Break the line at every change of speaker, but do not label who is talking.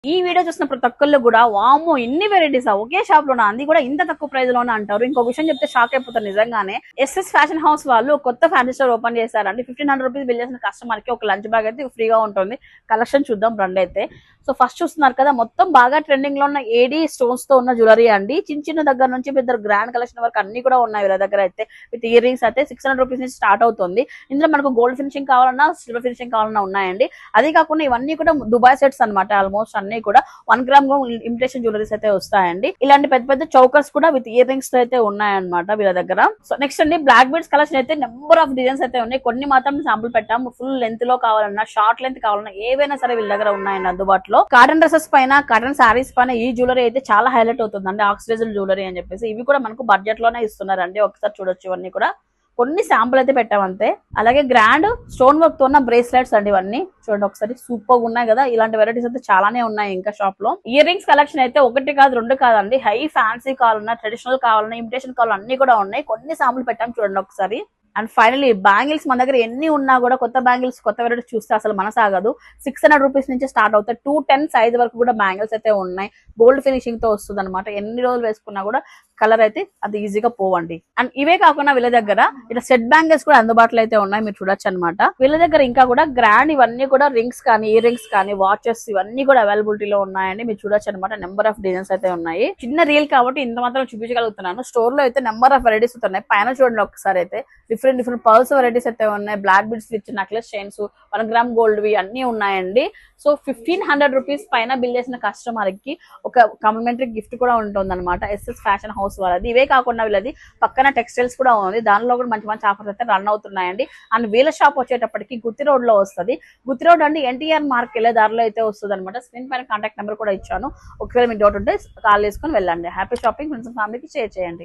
ఈ వీడియో చూసిన ప్రతి ఒక్కళ్ళు కూడా వామ్మో ఇన్ని వెరైటీస్ ఒకే షాప్ లోనా, అది కూడా ఇంత తక్కువ ప్రైస్ లోనే అంటారు. ఇంకో విషయం చెప్తే షాక్ అయిపోతారు నిజంగానే. ఎస్ఎస్ ఫ్యాషన్ హౌస్ వాళ్ళు కొత్త ఫ్యాన్సీ స్టోర్ ఓపెన్ చేశారండి. 1500 రూపీస్ బిల్ చేసిన కస్టమర్ కి ఒక లంచ్ బ్యాగ్ అయితే ఫ్రీగా ఉంటుంది. కలెక్షన్ చూద్దాం రండి అయితే. సో ఫస్ట్ చూస్తున్నారు కదా, మొత్తం బాగా ట్రెండింగ్ లో ఉన్న ఏడీ స్టోన్స్ తో ఉన్న జ్యువెలరీ అండి. చిన్న చిన్న దగ్గర నుంచి పెద్ద గ్రాండ్ కలెక్షన్ వరకు అన్ని కూడా ఉన్నాయి వీళ్ళ దగ్గర అయితే. విత్ ఇయర్ రింగ్స్ అయితే 600 రూపీస్ నుంచి స్టార్ట్ అవుతుంది. ఇందులో మనకు గోల్డ్ ఫినిషింగ్ కావాలన్నా సిల్వర్ ఫినిషింగ్ కావాలన్నా ఉన్నాయండి. అదే కాకుండా ఇవన్నీ కూడా దుబాయ్ సెట్స్ అనమాట. ఆల్మోస్ట్ అన్ని కూడా 1 గ్రామ్ ఇమిటేషన్ జ్యువెలరీస్ అయితే వస్తాయండి. ఇలాంటి పెద్ద పెద్ద చౌకర్స్ కూడా విత్ ఇయర్ రింగ్స్ తో అయితే ఉన్నాయన్నమాట వీళ్ళ దగ్గర. సో నెక్స్ట్ అండి, బ్లాక్ బీడ్స్ కలెక్షన్ అయితే నెంబర్ ఆఫ్ డిజైన్స్ అయితే ఉన్నాయి. కొన్ని మాత్రం శాంపుల్ పెట్టాము. ఫుల్ లెంత్ లో కావాలన్నా షార్ట్ లెంత్ కావాలన్నా ఏవైనా సరే వీళ్ళ దగ్గర ఉన్నాయండి అందుబాటులో. కాటన్ డ్రెస్సెస్ పైన, కాటన్ సారీస్ పైన ఈ జ్యువెలరీ అయితే చాలా హైలైట్ అవుతుందండి. ఆక్సిడైజ్డ్ జ్యువెలరీ అని చెప్పేసి ఇవి కూడా మనకు బడ్జెట్ లోనే ఇస్తున్నారండి. ఒకసారి చూడొచ్చు. ఇవన్నీ కూడా కొన్ని శాంపుల్ అయితే పెట్టామంతే. అలాగే గ్రాండ్ స్టోన్ వర్క్ తో ఉన్న బ్రేస్లెట్స్ అండి. ఇవన్నీ చూడండి ఒకసారి, సూపర్ గా ఉన్నాయి కదా. ఇలాంటి వెరైటీస్ అయితే చాలానే ఉన్నాయి ఇంకా షాప్ లో. ఇయర్ రింగ్స్ కలెక్షన్ అయితే ఒకటి కాదు, రెండు కాదండి. హై ఫ్యాన్సీ కావాలన్నా, ట్రెడిషనల్ కావాలన్నా, ఇమిటేషన్ కావాలన్నా అన్ని కూడా ఉన్నాయి. కొన్ని శాంపుల్ పెట్టాం చూడండి ఒకసారి. అండ్ ఫైనలీ బ్యాంగిల్స్ మన దగ్గర ఎన్ని ఉన్నా కూడా కొత్త బ్యాంగిల్స్, కొత్త వెరైటీస్ చూస్తే అసలు మనసాగదు. 600 రూపీస్ నుంచి స్టార్ట్ అవుతాయి. 210 సైజ్ వరకు కూడా బ్యాంగిల్స్ అయితే ఉన్నాయి. గోల్డ్ ఫినిషింగ్ తో వస్తుంది అనమాట. ఎన్ని రోజులు వేసుకున్నా కూడా కలర్ అయితే అది ఈజీగా పోవండి. అండ్ ఇవే కాకుండా వీళ్ళ దగ్గర ఇలా సెట్ బ్యాంగిల్స్ కూడా అందుబాటులో అయితే ఉన్నాయి, మీరు చూడొచ్చు అనమాట. వీళ్ళ దగ్గర ఇంకా కూడా గ్రాండ్ ఇవన్నీ కూడా రింగ్స్ కానీ, ఇయర్ రింగ్స్ కానీ, వాచెస్ ఇవన్నీ కూడా అవైలబిలిటీలో ఉన్నాయండి. మీరు చూడొచ్చు అనమాట. నెంబర్ ఆఫ్ డిజైన్స్ అయితే ఉన్నాయి. చిన్న రీల్ కాబట్టి ఇంత మాత్రం చూపించగలుగుతున్నాను. స్టోర్ లో అయితే నెంబర్ ఆఫ్ వెరైటీస్ ఉన్నాయి. పైన చూడండి ఒకసారి అయితే. డిఫరెంట్ పర్ల్స్ వెరైటీస్ అయితే ఉన్నాయి. Black beads with necklace chains, 1 gram gold వి అన్ని ఉన్నాయండి. సో 1500 రూపీస్ పైన బిల్ చేసిన కస్టమర్ కి ఒక కాంప్లిమెంటరీ గిఫ్ట్ కూడా ఉంటుంది అనమాట. ఎస్ఎస్ ఫ్యాషన్ హౌస్ వాళ్ళది. ఇవే కాకుండా వీళ్ళది పక్కన టెక్స్టైల్స్ కూడా ఉంది. దానిలో కూడా మంచి మంచి ఆఫర్స్ అయితే రన్ అవుతున్నాయండి. అండ్ వీళ్ళ షాప్ వచ్చేటప్పటికి గుత్తి రోడ్ లో వస్తుంది. గుత్తి రోడ్ అంటే ఎన్టీఆర్ మార్క్ వెళ్ళే దారిలో అయితే వస్తుంది అనమాట. స్క్రీన్ పైన కాంటాక్ట్ నెంబర్ కూడా ఇచ్చాను. ఒకవేళ మీకు డౌట్ ఉంటే కాల్ చేసుకుని వెళ్ళండి. Happy shopping. ఫ్రెండ్స్ అండ్ ఫ్యామిలీకి షేర్ చేయండి.